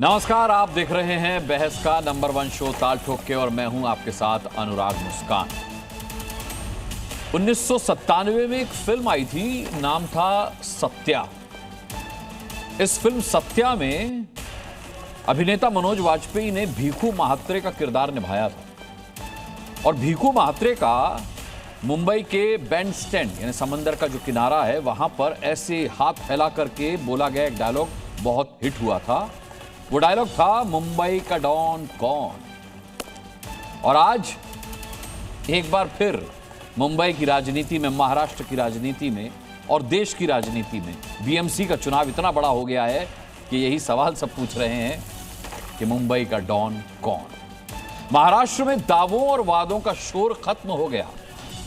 नमस्कार, आप देख रहे हैं बहस का नंबर 1 शो ताल ठोक के और मैं हूं आपके साथ अनुराग मुस्कान। 1997 में एक फिल्म आई थी, नाम था सत्या। इस फिल्म सत्या में अभिनेता मनोज वाजपेयी ने भीखू महात्रे का किरदार निभाया था और भीखू महात्रे का मुंबई के बैंड स्टैंड यानी समंदर का जो किनारा है वहां पर ऐसे हाथ फैला करके बोला गया एक डायलॉग बहुत हिट हुआ था। वो डायलॉग था, मुंबई का डॉन कौन। और आज एक बार फिर मुंबई की राजनीति में, महाराष्ट्र की राजनीति में और देश की राजनीति में बीएमसी का चुनाव इतना बड़ा हो गया है कि यही सवाल सब पूछ रहे हैं कि मुंबई का डॉन कौन। महाराष्ट्र में दावों और वादों का शोर खत्म हो गया,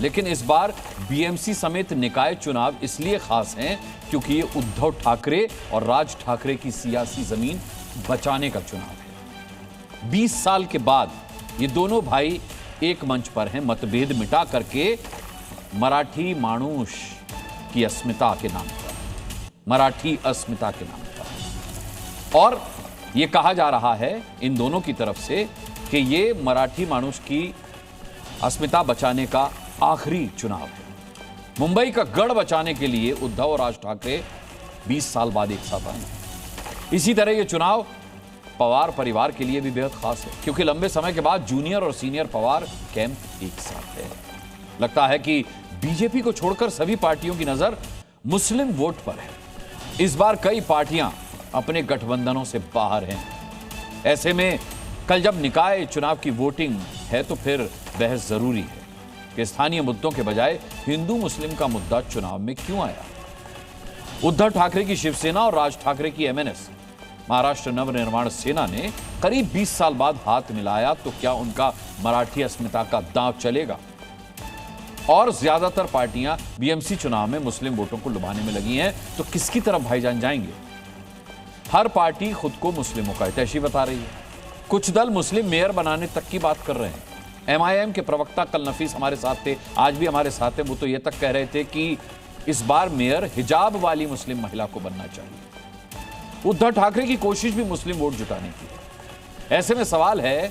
लेकिन इस बार बीएमसी समेत निकाय चुनाव इसलिए खास हैं क्योंकि ये उद्धव ठाकरे और राज ठाकरे की सियासी जमीन बचाने का चुनाव है। 20 साल के बाद ये दोनों भाई एक मंच पर हैं, मतभेद मिटा करके मराठी माणूस की अस्मिता के नाम पर, मराठी अस्मिता के नाम पर। और ये कहा जा रहा है इन दोनों की तरफ से कि ये मराठी माणूस की अस्मिता बचाने का आखिरी चुनाव है। मुंबई का गढ़ बचाने के लिए उद्धव और राज ठाकरे 20 साल बाद एक साथ आए। इसी तरह यह चुनाव पवार परिवार के लिए भी बेहद खास है क्योंकि लंबे समय के बाद जूनियर और सीनियर पवार कैंप एक साथ है। लगता है कि बीजेपी को छोड़कर सभी पार्टियों की नजर मुस्लिम वोट पर है। इस बार कई पार्टियां अपने गठबंधनों से बाहर हैं। ऐसे में कल जब निकाय चुनाव की वोटिंग है तो फिर बहस जरूरी है कि स्थानीय मुद्दों के बजाय हिंदू मुस्लिम का मुद्दा चुनाव में क्यों आया। उद्धव ठाकरे की शिवसेना और राज ठाकरे की एमएनएस महाराष्ट्र नवनिर्माण सेना ने करीब 20 साल बाद हाथ मिलाया, तो क्या उनका मराठी अस्मिता का दांव चलेगा? और ज्यादातर पार्टियां बीएमसी चुनाव में मुस्लिम वोटों को लुभाने में लगी हैं, तो किसकी तरफ भाईजान जाएंगे? हर पार्टी खुद को मुस्लिमों का हितैषी बता रही है। कुछ दल मुस्लिम मेयर बनाने तक की बात कर रहे हैं। एमआईएम के प्रवक्ता कल नफीस हमारे साथ थे, आज भी हमारे साथ हैं। वो तो ये तक कह रहे थे कि इस बार मेयर हिजाब वाली मुस्लिम महिला को बनना चाहिए। उद्धव ठाकरे की कोशिश भी मुस्लिम वोट जुटाने की है। ऐसे में सवाल है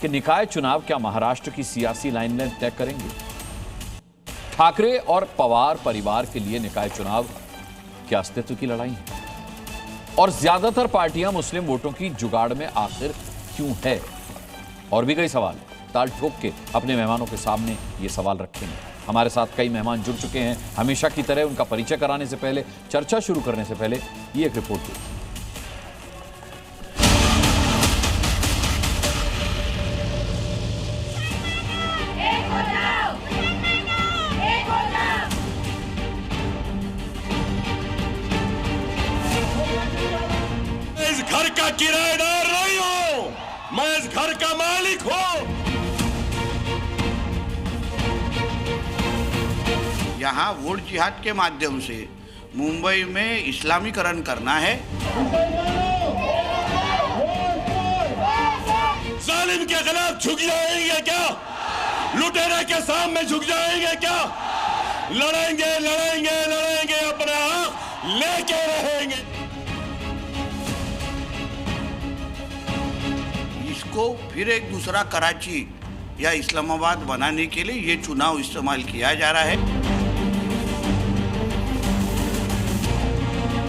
कि निकाय चुनाव क्या महाराष्ट्र की सियासी लाइन तय करेंगे? ठाकरे और पवार परिवार के लिए निकाय चुनाव क्या अस्तित्व की लड़ाई है? और ज्यादातर पार्टियां मुस्लिम वोटों की जुगाड़ में आखिर क्यों है? और भी कई सवाल है। ताल ठोक के अपने मेहमानों के सामने ये सवाल रखेंगे। हमारे साथ कई मेहमान जुड़ चुके हैं। हमेशा की तरह उनका परिचय कराने से पहले, चर्चा शुरू करने से पहले ये एक रिपोर्ट देखिए। इस घर का किराएदार नहीं हूं, मैं इस घर का मालिक हूं। यहाँ वोट जिहाद के माध्यम से मुंबई में इस्लामीकरण करना है। जालिम के खिलाफ झुक जाएंगे क्या? लुटेरे के सामने झुक जाएंगे क्या? लड़ेंगे लड़ेंगे लड़ेंगे, अपना हक लेके रहेंगे। इसको फिर एक दूसरा कराची या इस्लामाबाद बनाने के लिए ये चुनाव इस्तेमाल किया जा रहा है।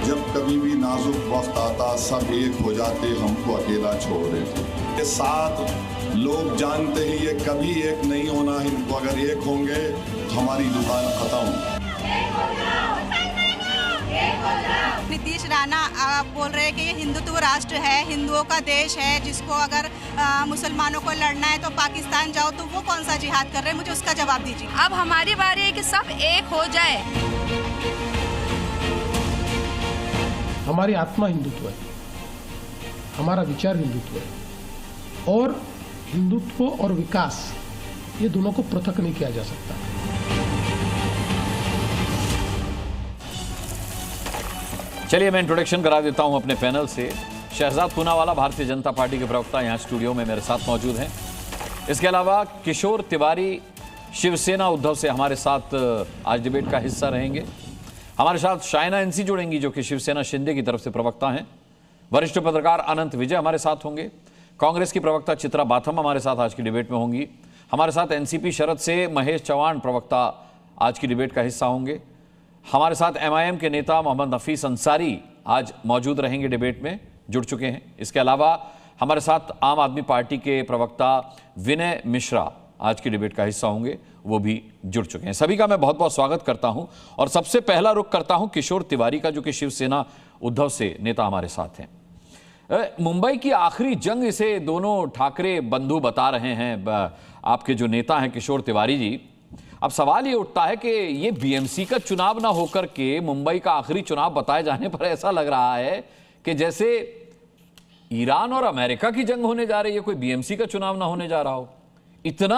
जब कभी भी नाजुक वक्त आता सब एक हो जाते, हमको अकेला छोड़ देते। ये 7 लोग जानते हैं ये कभी एक नहीं होना, इनको अगर एक होंगे तो हमारी दुकान खत्म। नीतीश राणा आप बोल रहे हैं कि ये हिंदुत्व राष्ट्र है, हिंदुओं का देश है, जिसको अगर मुसलमानों को लड़ना है तो पाकिस्तान जाओ, तो वो कौन सा जिहाद कर रहे हैं? मुझे उसका जवाब दीजिए। अब हमारी बारी है कि सब एक हो जाए। हमारी आत्मा हिंदुत्व है, हमारा विचार हिंदुत्व है, और हिंदुत्व और विकास ये दोनों को पृथक नहीं किया जा सकता। चलिए मैं इंट्रोडक्शन करा देता हूं अपने पैनल से। शहजाद पूनावाला भारतीय जनता पार्टी के प्रवक्ता यहां स्टूडियो में मेरे साथ मौजूद हैं। इसके अलावा किशोर तिवारी शिवसेना उद्धव से हमारे साथ आज डिबेट का हिस्सा रहेंगे। हमारे साथ शायना एनसी जुड़ेंगी जो कि शिवसेना शिंदे की तरफ से प्रवक्ता हैं। वरिष्ठ पत्रकार अनंत विजय हमारे साथ होंगे। कांग्रेस की प्रवक्ता चित्रा बाथम हमारे साथ आज की डिबेट में होंगी। हमारे साथ एनसीपी शरद से महेश चौहान प्रवक्ता आज की डिबेट का हिस्सा होंगे। हमारे साथ एमआईएम के नेता मोहम्मद नफीस अंसारी आज मौजूद रहेंगे, डिबेट में जुड़ चुके हैं। इसके अलावा हमारे साथ आम आदमी पार्टी के प्रवक्ता विनय मिश्रा आज की डिबेट का हिस्सा होंगे, वो भी जुड़ चुके हैं। सभी का मैं बहुत बहुत स्वागत करता हूं और सबसे पहला रुख करता हूं किशोर तिवारी का, जो कि शिवसेना उद्धव से नेता हमारे साथ हैं। मुंबई की आखिरी जंग इसे दोनों ठाकरे बंधु बता रहे हैं आपके जो नेता हैं किशोर तिवारी जी। अब सवाल ये उठता है कि ये बीएमसी का चुनाव ना होकर के मुंबई का आखिरी चुनाव बताए जाने पर ऐसा लग रहा है कि जैसे ईरान और अमेरिका की जंग होने जा रही है, कोई बीएमसी का चुनाव ना होने जा रहा हो। इतना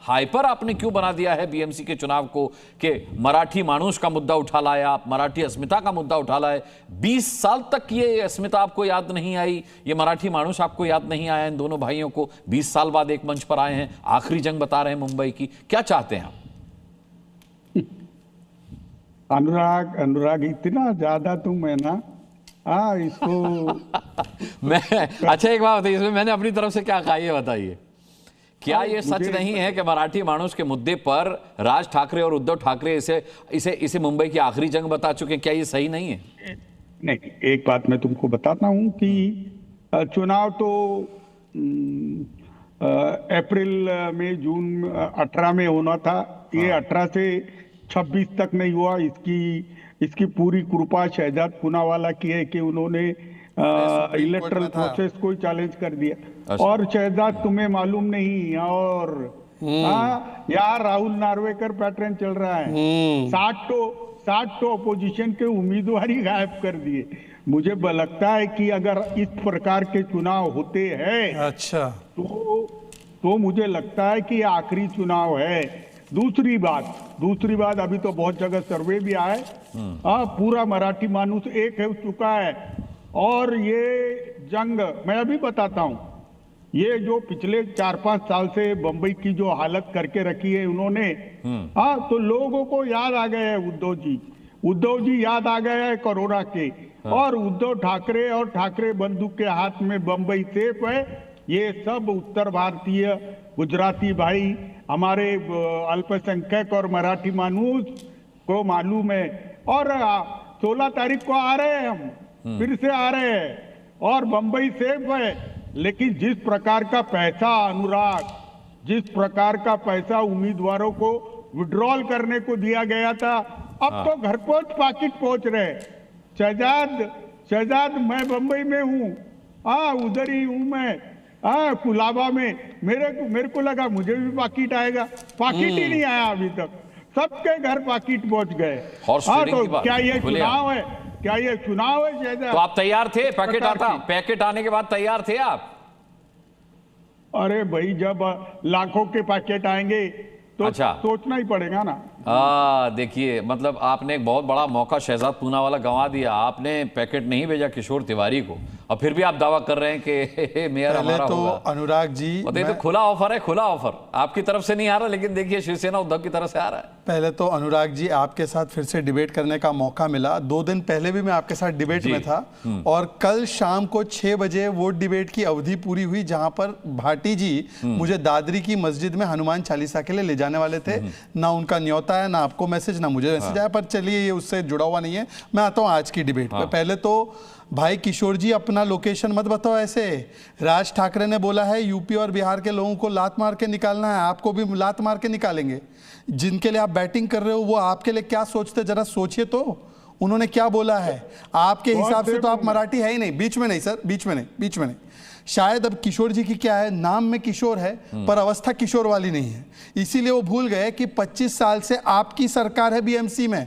हाइपर आपने क्यों बना दिया है बीएमसी के चुनाव को कि मराठी मानुष का मुद्दा उठा लाया, आप मराठी अस्मिता का मुद्दा उठा लाए। 20 साल तक ये अस्मिता आपको याद नहीं आई, ये मराठी मानुष आपको याद नहीं आया। इन दोनों भाइयों को 20 साल बाद एक मंच पर आए हैं, आखिरी जंग बता रहे हैं मुंबई की। क्या चाहते हैं आप? अनुराग इतना ज्यादा तुम है ना, इसको मैं अच्छा एक बात बताइए, इसमें मैंने अपनी तरफ से क्या कहा ये बताइए। क्या ये सच नहीं है कि मराठी मानुष के मुद्दे पर राज ठाकरे और उद्धव ठाकरे इसे मुंबई की आखिरी जंग बता चुके हैं? क्या ये सही नहीं है? नहीं, एक बात मैं तुमको बताता हूं कि चुनाव तो अप्रैल में जून 18 में होना था। ये 18 से 26 तक नहीं हुआ। इसकी पूरी कृपा शहजाद पूनावाला की है कि उन्होंने इलेक्ट्रल प्रोसेस को चैलेंज कर दिया। और शहजाद तुम्हें मालूम नहीं, और यार राहुल नार्वेकर पैटर्न चल रहा है। 60 तो अपोजिशन के उम्मीदवार ही गायब कर दिए। मुझे लगता है कि अगर इस प्रकार के चुनाव होते हैं अच्छा तो मुझे लगता है कि आखिरी चुनाव है। दूसरी बात अभी तो बहुत जगह सर्वे भी आए, पूरा मराठी मानुष एक हो चुका है। और ये जंग मैं अभी बताता हूं, ये जो पिछले 4-5 साल से बंबई की जो हालत करके रखी है उन्होंने, तो लोगों को याद आ गए है उद्धव जी याद आ गए है कोरोना के। और उद्धव ठाकरे और ठाकरे बंधु के हाथ में बंबई सेफ है। ये सब उत्तर भारतीय गुजराती भाई, हमारे अल्पसंख्यक और मराठी मानुष को मालूम है। और 16 तारीख को आ रहे हैं हम, फिर से आ रहे हैं और बंबई सेफ है। लेकिन जिस प्रकार का पैसा अनुराग, जिस प्रकार का पैसा उम्मीदवारों को विड्रॉल करने को दिया गया था, अब तो घर पहुंच पाकिट पहुंच रहे। शहजाद मैं बंबई में हूँ, उधर ही हूँ मैं, कुलाबा में। मेरे को लगा मुझे भी पाकिट आएगा, पाकिट ही नहीं आया अभी तक। सबके घर पाकिट पहुंच गए। तो क्या ये चुनाव है? क्या ये चुनाव है शहजाद? तो आप तैयार थे? पैकेट आने के बाद तैयार थे आप? अरे भाई, जब लाखों के पैकेट आएंगे तो अच्छा, सोचना ही पड़ेगा ना। देखिए, मतलब आपने एक बहुत बड़ा मौका शहजाद पूनावाला गंवा दिया। आपने पैकेट नहीं भेजा किशोर तिवारी को और फिर भी आप दावा कर रहे हैं कि मेयर हमारा होगा। अनुराग जी, तो खुला ऑफर है, खुला ऑफर आपकी तरफ से नहीं आ रहा, लेकिन देखिए शिवसेना उद्धव की तरफ से आ रहा है। पहले तो अनुराग जी, आपके साथ फिर से डिबेट करने का मौका मिला। 2 दिन पहले भी मैं आपके साथ डिबेट में था और कल शाम को 6 बजे वो डिबेट की अवधि पूरी हुई जहां पर भाटी जी मुझे दादरी की मस्जिद में हनुमान चालीसा के लिए ले जाने वाले थे। ना उनका न्योता है, ना आपको मैसेज, ना मुझे मैसेज आया, पर चलिए ये उससे जुड़ा हुआ नहीं है। मैं आता हूं आज की डिबेट पे। पहले तो भाई किशोर जी, अपना लोकेशन मत बताओ ऐसे। राज ठाकरे ने बोला है यूपी और बिहार के लोगों को लात मार के निकालना है, आपको भी लात मार के निकालेंगे। जिनके लिए आप बैटिंग कर रहे हो वो आपके लिए क्या सोचते, जरा सोचिए तो। उन्होंने क्या बोला है आपके हिसाब से? तो आप मराठी है ही नहीं। बीच में नहीं सर, बीच में नहीं। शायद अब किशोर जी की क्या है, नाम में किशोर है पर अवस्था किशोर वाली नहीं है। इसीलिए वो भूल गए कि 25 साल से आपकी सरकार है बीएमसी में।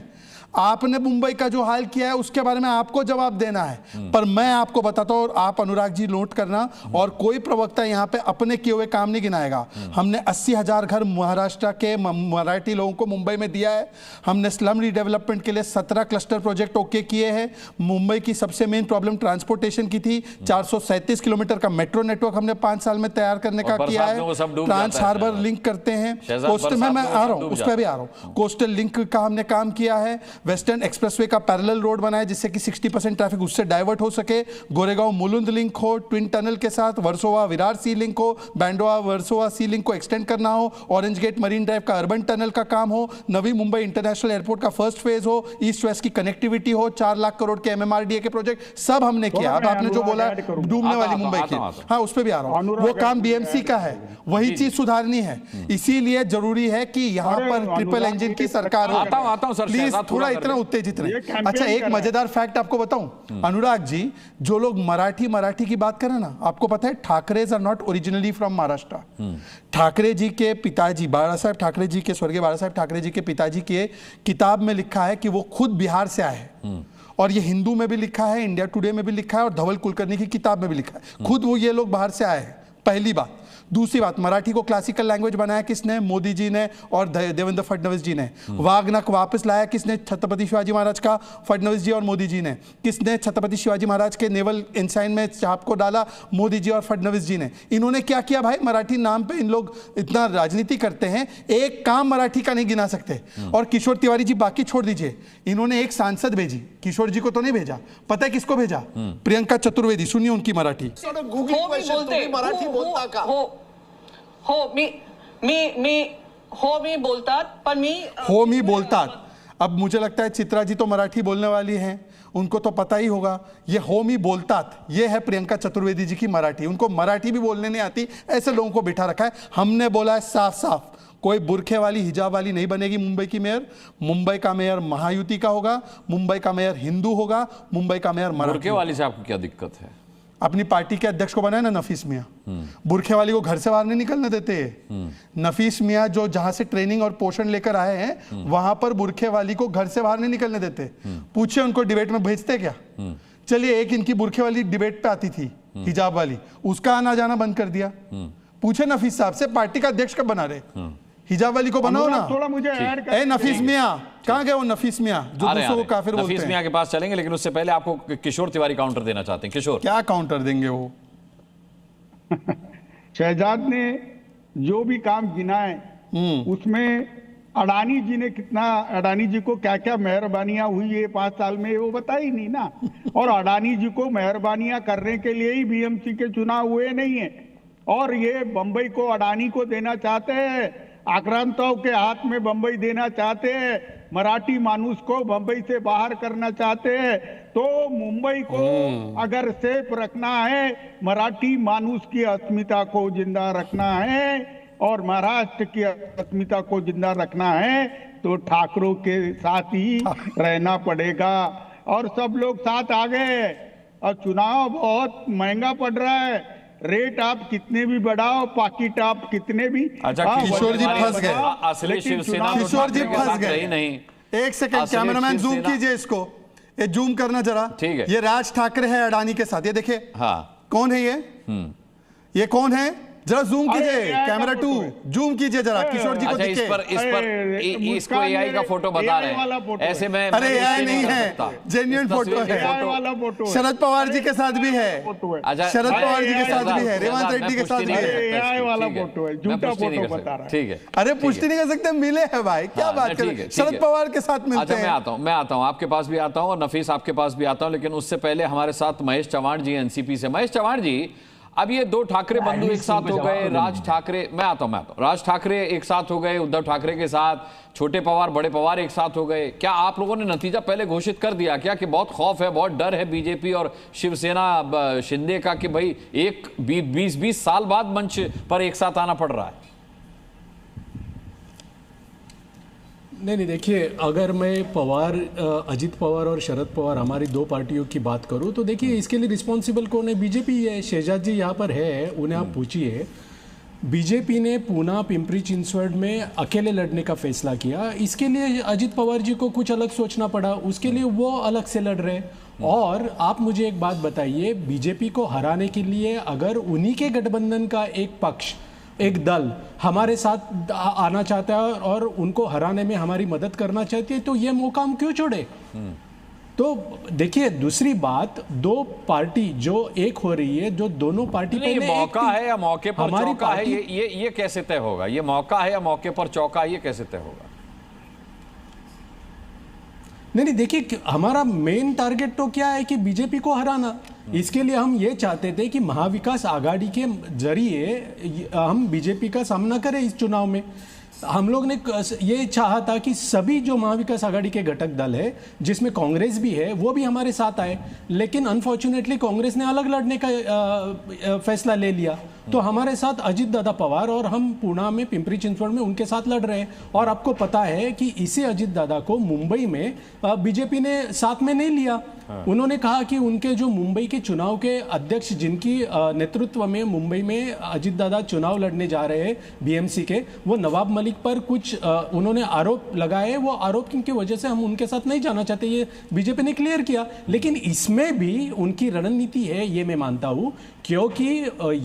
आपने मुंबई का जो हाल किया है उसके बारे में आपको जवाब देना है। पर मैं आपको बताता हूं, और आप अनुराग जी नोट करना, और कोई प्रवक्ता यहां पे अपने किए हुए काम नहीं गिनाएगा। हमने 80,000 घर महाराष्ट्र के मराठी लोगों को मुंबई में दिया है। हमने स्लम रीडेवलपमेंट के लिए 17 क्लस्टर प्रोजेक्ट ओके किए हैं। मुंबई की सबसे मेन प्रॉब्लम ट्रांसपोर्टेशन की थी। 437 किलोमीटर का मेट्रो नेटवर्क हमने 5 साल में तैयार करने का किया है। ट्रांस हार्बर लिंक करते हैं। कोस्टल में मैं आ रहा हूं, उस पर भी आ रहा हूं। कोस्टल लिंक का हमने काम किया है। वेस्टर्न एक्सप्रेसवे का पैरेलल रोड बनाए जिससे कि 60% ट्रैफिक उससे डाइवर्ट हो सके, गोरेगांव मुलुंद लिंक हो ट्विन टनल के साथ, वर्सोवा विरार सी लिंक हो, बैंडोआ वर्सोवा सी लिंक को एक्सटेंड करना हो, ऑरेंज गेट मरीन ड्राइव का अर्बन टनल का काम हो, नवी मुंबई इंटरनेशनल एयरपोर्ट का फर्स्ट फेज हो, ईस्ट वेस्ट की कनेक्टिविटी हो, 4 लाख करोड़ के MMRDA के प्रोजेक्ट सब हमने किया। अब आपने जो बोला डूबने वाली मुंबई की, हाँ उस पर भी आ रहा हूँ, वो काम BMC का है, वही चीज सुधारनी है। इसीलिए जरूरी है कि यहाँ पर ट्रिपल इंजन की सरकार हो। प्लीज थोड़ा इतना उत्तेजित रहे। अच्छा एक मजेदार फैक्ट आपको बताऊं अनुराग जी, जो लोग मराठी की बात करें ना, आपको पता है Thackerays are not originally from Maharashtra. Thackeray ji के पिताजी बाला साहब ठाकरे जी के, स्वर्गीय बाला साहब ठाकरे जी के पिताजी के किताब में लिखा है कि वो खुद बिहार से आए हैं, और ये हिंदू में भी लिखा है, इंडिया टुडे में भी लिखा है, और धवल कुलकर्णी की किताब में भी लिखा है, खुद वो ये लोग बाहर से आए हैं। पहली बात। दूसरी बात, मराठी को क्लासिकल लैंग्वेज बनाया किसने? मोदी जी ने और देवेंद्र फडणवीस जी ने। वागनक वापस लाया किसने? छत्रपति शिवाजी महाराज का, फडणवीस जी और मोदी जी ने। किसने छत्रपति शिवाजी महाराज के नेवल इंसाइन में चाप को डाला? मोदी जी और फडणवीस जी ने। इन्होंने क्या किया भाई? मराठी नाम पे इन लोग इतना राजनीति करते हैं, एक काम मराठी का नहीं गिना सकते। और किशोर तिवारी जी बाकी छोड़ दीजिए, इन्होंने एक सांसद भेजी, किशोर जी को तो नहीं भेजा। पता है किसको भेजा? प्रियंका चतुर्वेदी। सुनिए उनकी मराठी। मराठी बोलता का मी बोलतात, पण मी बोलतात। अब मुझे लगता है चित्रा जी तो मराठी बोलने वाली हैं, उनको तो पता ही होगा। ये होमी बोलतात, ये है प्रियंका चतुर्वेदी जी की मराठी। उनको मराठी भी बोलने नहीं आती, ऐसे लोगों को बिठा रखा है। हमने बोला है साफ साफ, कोई बुरखे वाली हिजाब वाली नहीं बनेगी मुंबई की मेयर। मुंबई का मेयर महायुति का होगा, मुंबई का मेयर हिंदू होगा, मुंबई का मेयर मराठी। बुरखे वाली से आपको क्या दिक्कत है? अपनी पार्टी के अध्यक्ष को बनाया ना नफीस मियाँ, बुरखे वाली को घर से बाहर नहीं निकलने देते। नफीस मियाँ जो जहां से ट्रेनिंग और पोषण लेकर आए हैं, वहां पर बुरखे वाली को घर से बाहर नहीं निकलने देते। पूछे उनको डिबेट में भेजते क्या? चलिए एक इनकी बुरखे वाली डिबेट पे आती थी, हिजाब वाली, उसका आना जाना बंद कर दिया। पूछे नफीस साहब से, पार्टी का अध्यक्ष कब बना रहे? हिजाब वाली को बनाओ ना। थोड़ा मुझे ऐड कर। नफीस मियाँ कहाँ गए? वो नफीस मियाँ जो दूसरों को काफिर बोलते हैं। नफीस मियाँ के पास चलेंगे, लेकिन उससे पहले आपको किशोर तिवारी काउंटर देना चाहते हैं। किशोर क्या काउंटर देंगे वो? शहजाद ने जो भी काम गिनाए उसमें अडानी जी ने कितना, अडानी जी को क्या क्या मेहरबानियां हुई ये 5 साल में, वो बताई नहीं ना। और अडानी जी को मेहरबानियां करने के लिए ही BMC के चुनाव हुए नहीं है। और ये बंबई को अडानी को देना चाहते हैं, आक्रांताओं के हाथ में बंबई देना चाहते हैं, मराठी मानुस को बंबई से बाहर करना चाहते हैं। तो मुंबई को अगर सेफ रखना है, मराठी मानुस की अस्मिता को जिंदा रखना है और महाराष्ट्र की अस्मिता को जिंदा रखना है, तो ठाकरों के साथ ही रहना पड़ेगा। और सब लोग साथ आ गए। और चुनाव बहुत महंगा पड़ रहा है, रेट आप कितने भी बढ़ाओ, पाकिट आप कितने भी। अच्छा, किशोर जी फंस गए। असली शिवसेना किशोर जी फंस गए। नहीं, एक सेकंड, कैमरामैन जूम कीजिए इसको, ये जूम करना जरा। ठीक है। ये राज ठाकरे है अडानी के साथ, ये देखिए। हाँ, कौन है ये कौन है? जरा जूम कीजिए, कैमरा 2 जूम कीजिए जरा, किशोर जी को अच्छा, दिखे। इसको AI का फोटो बता रहे हैं, ऐसे में अरे AI नहीं है, जेन्युइन फोटो है। शरद पवार जी के साथ भी है, शरद पवार जी के साथ भी है, रेवंत रेड्डी के साथ भी है। AI वाला फोटो है, झूठा फोटो बता रहा है। ठीक है, अरे पुष्टि नहीं कर सकते, मिले हैं भाई, क्या बात कर रहे हैं? शरद पवार के साथ मिलते हैं। मैं आता हूँ आपके पास भी आता हूँ, और नफीस आपके पास भी आता हूँ, लेकिन उससे पहले हमारे साथ महेश चव्हाण जी NCP से। महेश चव्हाण जी, अब ये 2 ठाकरे बंधु एक साथ हो गए, राज ठाकरे, मैं आता हूं, राज ठाकरे एक साथ हो गए उद्धव ठाकरे के साथ, छोटे पवार बड़े पवार एक साथ हो गए। क्या आप लोगों ने नतीजा पहले घोषित कर दिया क्या कि बहुत खौफ है, बहुत डर है बीजेपी और शिवसेना शिंदे का कि भाई एक 20 साल बाद मंच पर एक साथ आना पड़ रहा है? नहीं, देखिए, अगर मैं पवार, अजित पवार और शरद पवार, हमारी 2 पार्टियों की बात करूं तो देखिए इसके लिए रिस्पॉन्सिबल कौन है? बीजेपी है। शहजाद जी यहाँ पर है, उन्हें आप पूछिए। बीजेपी ने पूना पिंपरी चिंचवड में अकेले लड़ने का फैसला किया, इसके लिए अजित पवार जी को कुछ अलग सोचना पड़ा, उसके लिए वो अलग से लड़ रहे। और आप मुझे एक बात बताइए, बीजेपी को हराने के लिए अगर उन्हीं के गठबंधन का एक पक्ष, एक दल हमारे साथ आना चाहता है और उनको हराने में हमारी मदद करना चाहती है, तो ये मौका हम क्यों छोड़े? तो देखिए, दूसरी बात, 2 पार्टी जो एक हो रही है, जो दोनों पार्टी पे मौका है या मौके पर चौका है, ये कैसे तय होगा? ये मौका है या मौके पर चौका, ये कैसे तय होगा? नहीं देखिए, हमारा मेन टारगेट तो क्या है कि बीजेपी को हराना। इसके लिए हम ये चाहते थे कि महाविकास आघाड़ी के जरिए हम बीजेपी का सामना करें इस चुनाव में। हम लोग ने ये चाहा था कि सभी जो महाविकास आघाड़ी के घटक दल है, जिसमें कांग्रेस भी है, वो भी हमारे साथ आए, लेकिन अनफॉर्चुनेटली कांग्रेस ने अलग लड़ने का फैसला ले लिया। तो हमारे साथ अजित दादा पवार और हम पूना में, पिंपरी चिंचवड़ में उनके साथ लड़ रहे हैं। और आपको पता है कि इसी अजित दादा को मुंबई में बीजेपी ने साथ में नहीं लिया। उन्होंने कहा कि उनके जो मुंबई के चुनाव के अध्यक्ष, जिनकी नेतृत्व में मुंबई में अजित दादा चुनाव लड़ने जा रहे हैं बीएमसी के, वो नवाब मलिक पर कुछ उन्होंने आरोप लगाए। वो आरोप की वजह से हम उनके साथ नहीं जाना चाहते, ये बीजेपी ने क्लियर किया। लेकिन इसमें भी उनकी रणनीति है, ये मैं मानता हूं, क्योंकि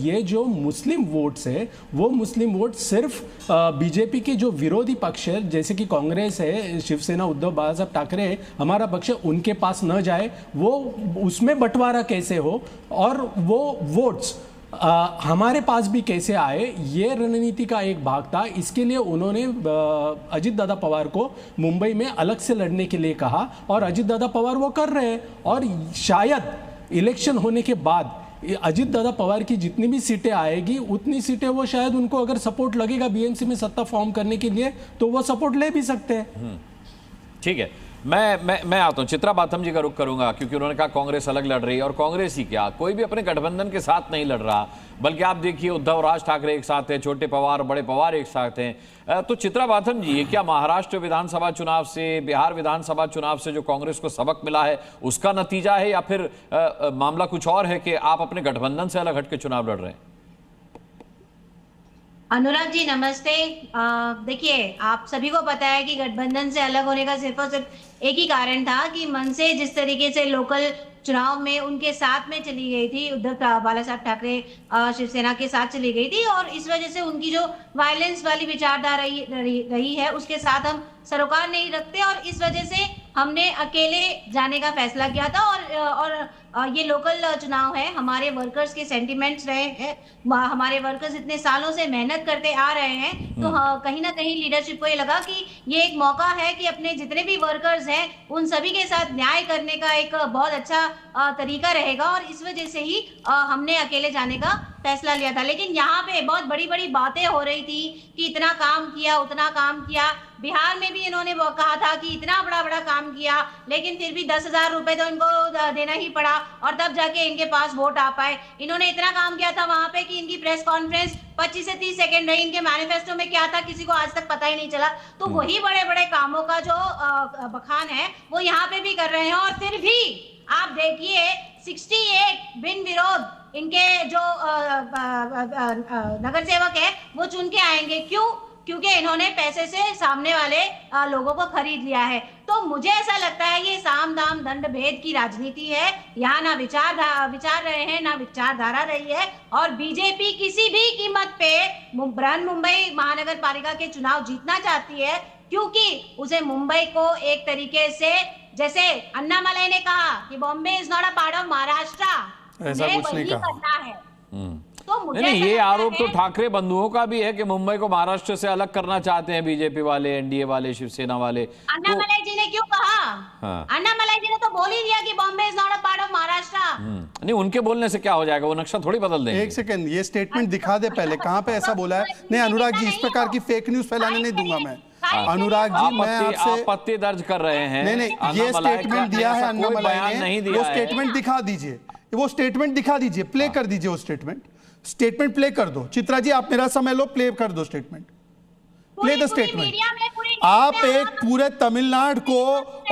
ये जो मुस्लिम वोट्स है, वो मुस्लिम वोट सिर्फ बीजेपी के जो विरोधी पक्ष है, जैसे कि कांग्रेस है, शिवसेना, उद्धव बाला साहब ठाकरे है, हमारा पक्ष, उनके पास न जाए, वो उसमें बंटवारा कैसे हो और वो वोट्स हमारे पास भी कैसे आए, ये रणनीति का एक भाग था। इसके लिए उन्होंने अजित दादा पवार को मुंबई में अलग से लड़ने के लिए कहा और अजित दादा पवार वो कर रहे हैं। और शायद इलेक्शन होने के बाद अजित दादा पवार की जितनी भी सीटें आएगी, उतनी सीटें वो शायद, उनको अगर सपोर्ट लगेगा बीएमसी में सत्ता फॉर्म करने के लिए, तो वो सपोर्ट ले भी सकते हैं। ठीक है, मैं आता हूं, चित्रा बाथम जी का रुख करूंगा, क्योंकि उन्होंने कहा कांग्रेस अलग लड़ रही है, और कांग्रेस ही क्या, कोई भी अपने गठबंधन के साथ नहीं लड़ रहा, बल्कि आप देखिए उद्धव राज ठाकरे एक साथ हैं, छोटे पवार बड़े पवार एक साथ हैं। तो चित्रा बाथम जी, क्या महाराष्ट्र विधानसभा चुनाव से, बिहार विधानसभा चुनाव से जो कांग्रेस को सबक मिला है, उसका नतीजा है, या फिर मामला कुछ और है कि आप अपने गठबंधन से अलग हट के चुनाव लड़ रहे हैं? अनुराग जी नमस्ते। देखिए, आप सभी को पता है कि गठबंधन से अलग होने का सिर्फ और सिर्फ एक ही कारण था कि मन से जिस तरीके से लोकल चुनाव में उनके साथ में चली गई थी, उद्धव बाला साहब ठाकरे शिवसेना के साथ चली गई थी, और इस वजह से उनकी जो वायलेंस वाली विचारधारा रही है, उसके साथ हम सरोकार नहीं रखते, और इस वजह से हमने अकेले जाने का फैसला किया था। और ये लोकल चुनाव है, हमारे वर्कर्स के सेंटिमेंट्स रहे हैं, हमारे वर्कर्स इतने सालों से मेहनत करते आ रहे हैं, तो कहीं ना कहीं लीडरशिप को ये लगा कि ये एक मौका है कि अपने जितने भी वर्कर्स हैं उन सभी के साथ न्याय करने का एक बहुत अच्छा तरीका रहेगा, और इस वजह से ही हमने अकेले जाने का फैसला लिया था। लेकिन यहाँ पे बहुत बड़ी बड़ी बातें हो रही थी कि इतना काम किया, उतना काम किया। बिहार में भी इन्होंने कहा था कि इतना बड़ा काम किया, लेकिन फिर भी 10,000 रुपए तो इनको देना ही पड़ा, और तब जाके इनके पास वोट आ पाए। इन्होंने इतना काम किया था वहां पे कि इनकी प्रेस कॉन्फ्रेंस 25 से 30 सेकंड रही, इनके मैनिफेस्टो में क्या था किसी को आज तक पता ही नहीं चला। तो वही बड़े बड़े कामों का जो बखान है वो यहाँ पे भी कर रहे हैं, और फिर भी आप देखिए 68 बिन विरोध इनके जो नगर सेवक है वो चुन के आएंगे। क्यों? क्योंकि इन्होंने पैसे से सामने वाले लोगों को खरीद लिया है। तो मुझे ऐसा लगता है ये साम दाम दंड भेद की राजनीति है। यहाँ ना विचार रहे हैं, ना विचारधारा रही है, और बीजेपी किसी भी कीमत पे बृहन मुंबई महानगर पालिका के चुनाव जीतना चाहती है, क्योंकि उसे मुंबई को एक तरीके से, जैसे अन्नामलाई ने कहा कि Bombay is not a part of Maharashtra, ऐसा कुछ नहीं कहा करना है। तो मुझे नहीं, ये आरोप तो ठाकरे बंधुओं का भी है कि मुंबई को महाराष्ट्र से अलग करना चाहते हैं बीजेपी वाले, एनडीए वाले, शिवसेना वाले। अन्नामलाई जी ने क्यों कहा? अन्नामलाई जी ने तो बोल ही दिया कि Bombay is not a part of Maharashtra. नहीं, उनके बोलने से क्या हो जाएगा, वो नक्शा थोड़ी बदल देंगे। एक सेकंड, ये स्टेटमेंट दिखा दे पहले, कहां पे ऐसा बोला है? नहीं अनुराग जी, इस प्रकार की फेक न्यूज फैलाने नहीं दूंगा मैं। अनुराग जी, मैं आपसे आपत्ति दर्ज कर रहे हैं। नहीं, ये स्टेटमेंट दिया है अन्नामलाई ने, वो स्टेटमेंट दिखा दीजिए, वो स्टेटमेंट दिखा दीजिए, प्ले कर दीजिए वो स्टेटमेंट प्ले कर दो। चित्रा जी, आप मेरा समय लो, प्ले कर दो स्टेटमेंट, प्ले द स्टेटमेंट। आप एक पूरे तमिलनाडु को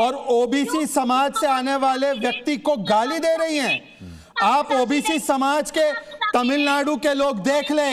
और ओबीसी समाज से आने वाले व्यक्ति को गाली दे रही हैं। आप ओबीसी समाज के, तमिलनाडु के लोग देख ले,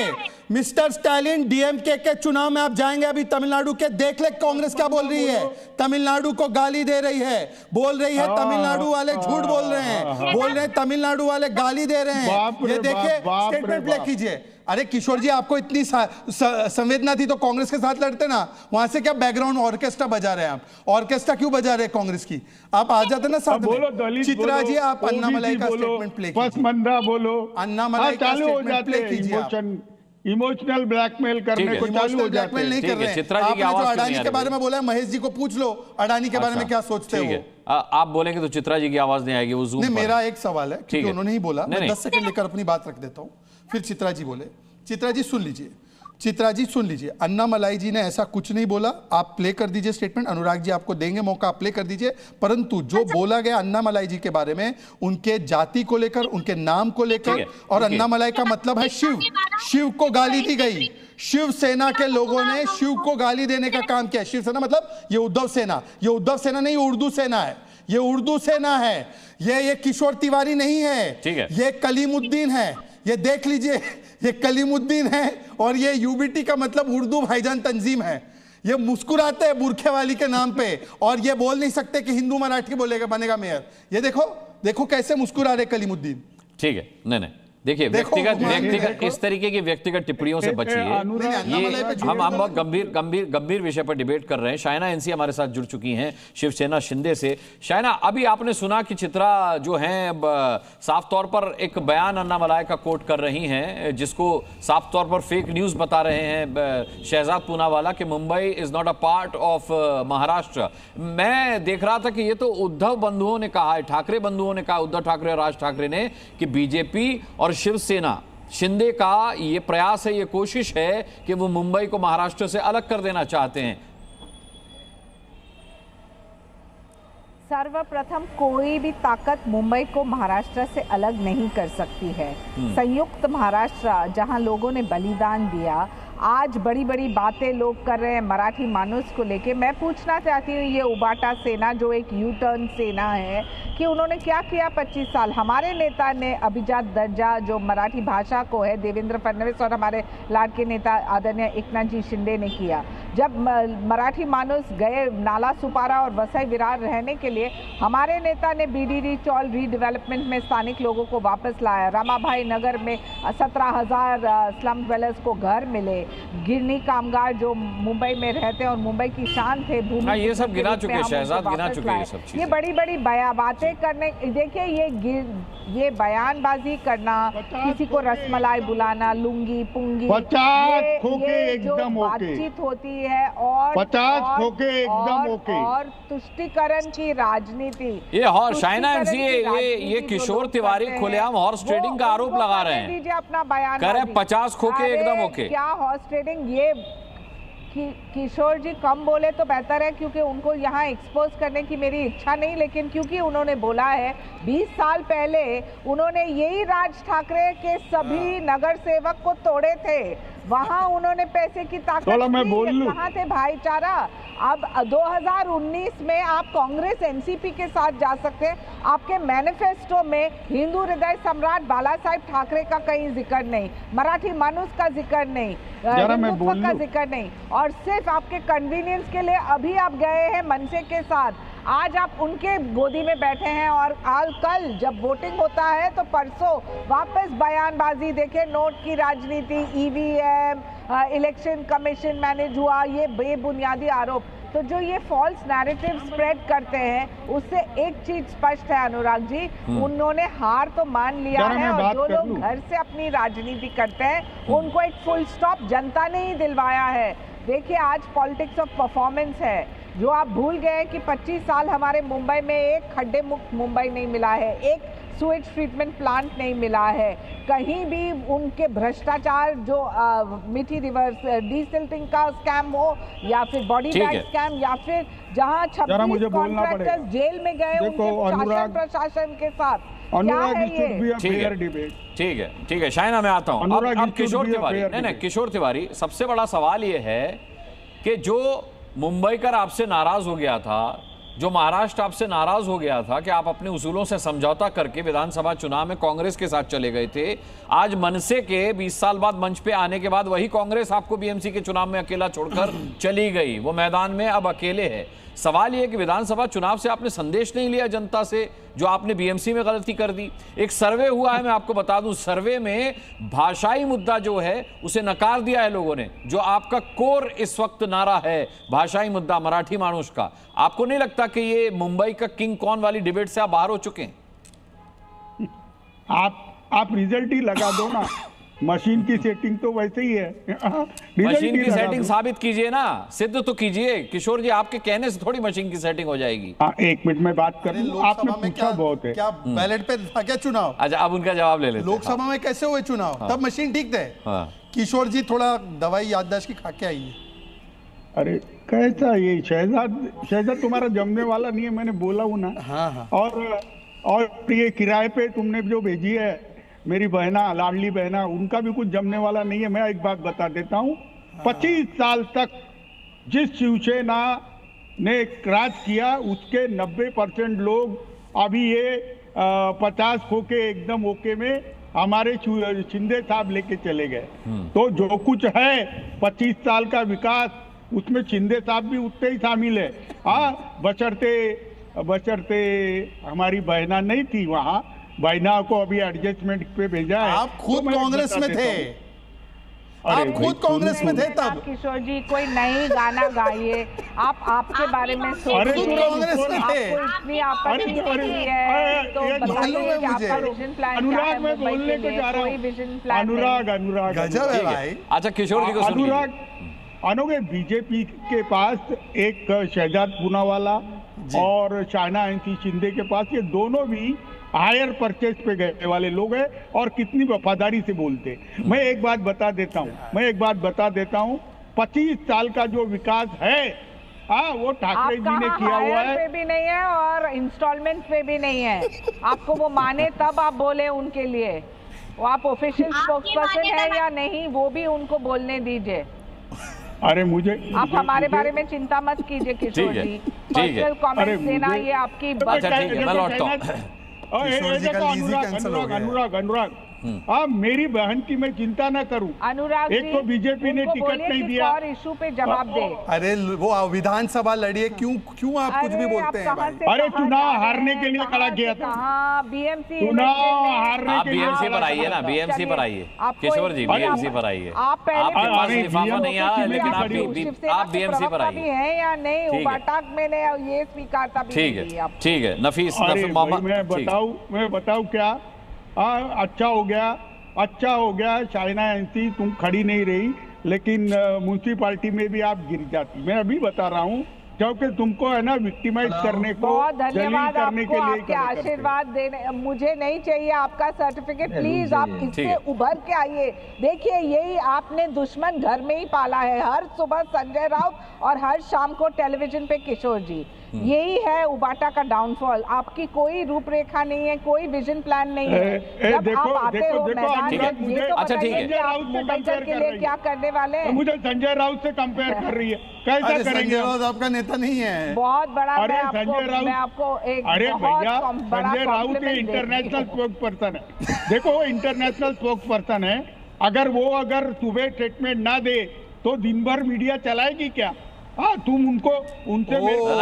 मिस्टर स्टालिन, डीएमके के चुनाव में आप जाएंगे अभी तमिलनाडु के, देख ले कांग्रेस क्या बोल रही है, तमिलनाडु को गाली दे रही है, बोल रही है तमिलनाडु वाले झूठ बोल रहे हैं, बोल रहे हैं तमिलनाडु वाले गाली दे रहे हैं। ये देखिए स्टेटमेंट प्ले कीजिए। अरे किशोर जी, आपको इतनी संवेदना थी तो कांग्रेस के साथ लड़ते ना, वहां से क्या बैकग्राउंड ऑर्केस्ट्रा बजा रहे हैं आप? ऑर्केस्ट्रा क्यों बजा रहे हैं कांग्रेस की? आप आ जाते ना साथ में। चित्रा जी, आप अन्नामलाई का स्टेटमेंट प्ले कीजिए। पसमंदा बोलो, अन्नामलाई का स्टेटमेंट प्ले कीजिए। इमोशनल ब्लैकमेल करने को चालू हो जाते हैं। नहीं कर रहे हैं। चित्रा जी की आपने जो आवाज अडानी के बारे में बोला है, महेश जी को पूछ लो अडानी के बारे में क्या सोचते हो। आप बोलेंगे तो चित्रा जी की आवाज नहीं आएगी, वो जूम नहीं, मेरा एक सवाल है क्योंकि उन्होंने ही बोला, मैं 10 सेकंड लेकर अपनी बात रख देता हूं, फिर चित्रा जी बोले। चित्रा जी सुन लीजिए, चित्रा जी सुन लीजिए, अन्नामलाई जी ने ऐसा कुछ नहीं बोला। आप प्ले कर दीजिए स्टेटमेंट, अनुराग जी आपको देंगे मौका, आप प्ले कर दीजिए। परंतु जो बोला गया अन्नामलाई जी के बारे में, उनके जाति को लेकर, उनके नाम को लेकर, और अन्नामलाई का मतलब है शिव, शिव को गाली दी गई। शिवसेना के लोगों ने शिव को गाली देने का काम किया। शिवसेना मतलब ये उद्धव सेना, ये उद्धव सेना नहीं, ये उर्दू सेना है, ये उर्दू सेना है, ये किशोर तिवारी नहीं है, ये कलीमुद्दीन है, ये देख लीजिए, ये कलीमुद्दीन है, और ये यूबीटी का मतलब उर्दू भाईजान तंजीम है। ये मुस्कुराते हैं बुरखे वाली के नाम पे, और ये बोल नहीं सकते कि हिंदू मराठी बोलेगा बनेगा मेयर। ये देखो, देखो कैसे मुस्कुरा रहे कलीमुद्दीन। ठीक है, नहीं देखिए, व्यक्तिगत इस तरीके की व्यक्तिगत टिप्पणियों से बचिए। ये हम बहुत गंभीर विषय पर डिबेट कर रहे हैं। शाइना एनसी हमारे साथ जुड़ चुकी हैं शिवसेना शिंदे से। शाइना, अभी आपने सुना कि चित्रा जो हैं साफ तौर पर एक बयान अन्नामलाई का कोट कर रही हैं, जिसको साफ तौर पर फेक न्यूज बता रहे हैं शहजाद पूनावाला कि Mumbai is not a part of Maharashtra. मैं देख रहा था कि ये तो उद्धव बंधुओं ने कहा है, ठाकरे बंधुओं ने कहा, उद्धव ठाकरे और राज ठाकरे ने, कि बीजेपी और शिवसेना शिंदे का ये प्रयास है, ये कोशिश है कि वो मुंबई को महाराष्ट्र से अलग कर देना चाहते हैं। सर्वप्रथम कोई भी ताकत मुंबई को महाराष्ट्र से अलग नहीं कर सकती है। संयुक्त महाराष्ट्र जहां लोगों ने बलिदान दिया, आज बड़ी बड़ी बातें लोग कर रहे हैं मराठी मानुस को लेके। मैं पूछना चाहती हूँ, ये उबाटा सेना जो एक यू टर्न सेना है, कि उन्होंने क्या किया 25 साल? हमारे नेता ने अभिजात दर्जा जो मराठी भाषा को है, देवेंद्र फडणवीस और हमारे लाडके नेता आदरणीय एकनाथ जी शिंदे ने किया। जब मराठी मानुस गए नाला सुपारा और वसई विरार रहने के लिए, हमारे नेता ने बीडीडी चौल रीडेवलपमेंट में स्थानिक लोगों को वापस लाया। रमाभाई नगर में 17,000 स्लम ड्वेलर्स को घर मिले। गिरनी कामगार जो मुंबई में रहते हैं और मुंबई की शान थे, भूमि ये सब गिना चुके हैं, शहजाद गिना चुके हैं ये सब चीजें। ये बड़ी बड़ी बातें करने, देखिए ये बयानबाजी करना, किसी को रसमलाई बुलाना, लुंगी पुंगी, 50 खोके एकदम ओके, बातचीत होती है, और 50 खोके एकदम ओके, और तुष्टिकरण की राजनीति। ये हॉर्स शाइना एनसी, ये किशोर तिवारी खुलेआम हॉर्स ट्रेडिंग का आरोप लगा रहे हैं। दीजिए अपना बयान, करें 50 खोके एकदम ओके। क्या हॉर्स ट्रेडिंग? ये किशोर जी कम बोले तो बेहतर है, क्योंकि उनको यहाँ एक्सपोज करने की मेरी इच्छा नहीं, लेकिन क्योंकि उन्होंने बोला है 20 साल पहले उन्होंने यही राज ठाकरे के सभी नगर सेवक को तोड़े थे, वहां उन्होंने पैसे की ताकत कहाँ थे भाईचारा? अब 2019 में आप कांग्रेस एनसीपी के साथ जा सकते हैं। आपके मैनिफेस्टो में हिंदू हृदय सम्राट बाला साहेब ठाकरे का कहीं जिक्र नहीं, मराठी मानुस का जिक्र नहीं, हिंदुत्व का जिक्र नहीं, और सिर्फ आपके कन्वीनियंस के लिए अभी आप गए हैं मनसे के साथ। आज आप उनके गोदी में बैठे हैं, और कल जब वोटिंग होता है तो परसों वापस बयानबाजी। देखें, नोट की राजनीति, ईवीएम, इलेक्शन कमीशन मैनेज हुआ, ये बेबुनियादी आरोप। तो जो ये फॉल्स नैरेटिव स्प्रेड करते हैं, उससे एक चीज स्पष्ट है अनुराग जी, उन्होंने हार तो मान लिया है, और जो लोग घर से अपनी राजनीति करते हैं उनको एक फुल स्टॉप जनता ने ही दिलवाया है। देखिए, आज पॉलिटिक्स ऑफ परफॉर्मेंस है, जो आप भूल गए कि 25 साल हमारे मुंबई में एक खड्डे मुक्त मुंबई नहीं मिला है, एक सुएज ट्रीटमेंट प्लांट नहीं मिला है, कहीं भी उनके भ्रष्टाचार, जो मीठी रिवर्स डीसिल्टिंग का स्कैम हो, या फिर बॉडी बैग स्कैम, या फिर जहां 26 कॉन्ट्रैक्टर्स जेल में गए उनके प्रशासन के साथ, क्या है ये? ठीक है शाइना, मैं आता हूँ अब किशोर तिवारी। नहीं, किशोर तिवारी, सबसे बड़ा सवाल ये है कि जो मुंबई कर आपसे नाराज हो गया था, जो महाराष्ट्र आपसे नाराज हो गया था कि आप अपने उसूलों से समझौता करके विधानसभा चुनाव में कांग्रेस के साथ चले गए थे, आज मनसे के 20 साल बाद मंच पे आने के बाद वही कांग्रेस आपको बीएमसी के चुनाव में अकेला छोड़कर चली गई, वो मैदान में अब अकेले है। सवाल यह कि विधानसभा चुनाव से आपने संदेश नहीं लिया जनता से, जो आपने बीएमसी में गलती कर दी। एक सर्वे हुआ है, मैं आपको बता दूं, सर्वे में भाषाई मुद्दा जो है उसे नकार दिया है लोगों ने। जो आपका कोर इस वक्त नारा है भाषाई मुद्दा, मराठी मानुष का, आपको नहीं लगता कि ये मुंबई का किंग कौन वाली डिबेट से आप बाहर हो चुके हैं? आप रिजल्ट ही लगा दो ना, मशीन की सेटिंग तो वैसे ही है। मशीन की सेटिंग साबित कीजिए ना, सिद्ध तो कीजिए किशोर जी, आपके कहने से थोड़ी मशीन की सेटिंग हो जाएगी। एक मिनट में बात कर लूं, आपने पूछा बहुत है। क्या बैलेट पे था क्या चुनाव? अच्छा, अब उनका जवाब ले लेते हैं। लोकसभा में कैसे हुए चुनाव? तब मशीन ठीक थे। किशोर जी थोड़ा दवाई याददाश्त की खा के आइए। अरे कैसा ये शहजाद तुम्हारा जमने वाला नहीं है, मैंने बोला हूं ना। हाँ। और ये किराए पे तुमने जो भेजी है मेरी बहना, लाडली बहना, उनका भी कुछ जमने वाला नहीं है। मैं एक बात बता देता हूँ, 25 साल तक जिस शिवसेना ने राज किया उसके 90% लोग अभी ये 50 खो के एकदम ओके में हमारे शिंदे साहब लेके चले गए। तो जो कुछ है 25 साल का विकास, उसमें शिंदे साहब भी उतने ही शामिल है। हाँ, बशर्ते हमारी बहना नहीं थी वहाँ, बहना को अभी एडजस्टमेंट पे भेजा है। आप खुद कांग्रेस में थे, आप खुद कांग्रेस में थे तब। किशोर जी कोई नई गाना गाइए, आपके बारे में कांग्रेस में थे। इतनी आपत्ति होती है तो बताइए कि आपका विजन प्लान क्या है? अनुराग, मैं बोलने को जा रहा हूँ। अनुराग गजब है भाई। अच्छा किशोर जी को सुनिए। अनुगे बीजेपी के पास एक शहजाद पूनावाला और शाहना एनसी शिंदे के पास, ये दोनों भी हायर परचेज पे गए वाले लोग हैं और कितनी वफादारी से बोलते। मैं एक बात बता देता हूँ, 25 साल का जो विकास है वो ठाकरे जी ने किया हुआ है। पे भी नहीं है और इंस्टॉलमेंट पे भी नहीं है। आपको वो माने तब आप बोले उनके लिए। वो आप ऑफिशियल स्पोक्सपर्सन है या नहीं, वो भी उनको बोलने दीजिए। अरे मुझे आप हमारे बारे में चिंता मत कीजिए किशोर जी, पर्सनल कमेंट्स देना ये आपकी बात है। अनुराग, मेरी बहन की मैं चिंता न करूं। अनुराग, एक तो बीजेपी ने टिकट नहीं दिया और इशू पे जवाब दे। अरे वो विधानसभा लड़िए, क्यों आप कुछ भी बोलते हैं भाई? अरे चुनाव हारने के लिए खड़ा किया था। बीएमसी चुनाव हारने के लिए। बीएमसी पर आइए ना, बीएमसी पर आइए किशोर जी, बीएमसी पर आइए। आपके पास लिफाफा नहीं आया, लेकिन आप बीएमसी पर आइए। है या नहीं, उबाटाक मैंने ये स्वीकार था। ठीक है नफीस मोहम्मद, मैं बताऊं क्या? अच्छा हो गया शाइना एनसी तुम खड़ी नहीं रही, लेकिन म्युनिसिपालिटी में भी आप गिर जाती। मैं अभी बता रहा हूँ, क्योंकि तुमको है ना विक्टिमाइज करने को, बहुत धन्यवाद करने आपको, आपके आशीर्वाद देने। मुझे नहीं चाहिए आपका सर्टिफिकेट, प्लीज आप इससे उभर के आइए। देखिए यही आपने दुश्मन घर में ही पाला है, हर सुबह संजय राउत और हर शाम को टेलीविजन पे किशोर जी। यही है उबाटा का डाउनफॉल। आपकी कोई रूपरेखा नहीं है, कोई विजन प्लान नहीं है। जब आप आते हो मैदान में, ये तो बताइए कि आप मुंबईकर के लिए क्या करने वाले हैं। मुझे संजय राउत से कंपेयर कर रही है, कैसा करेंगे? संजय राउत आपका नेता नहीं है। बहुत बड़ा। मैं आपको एक अरे भैया, Sanjay Raut international spokes person है। देखो वो इंटरनेशनल स्पोक्स पर्सन है, अगर सुबह स्टेटमेंट ना दे तो दिन भर मीडिया चलाएगी क्या? हाँ, तुम उनसे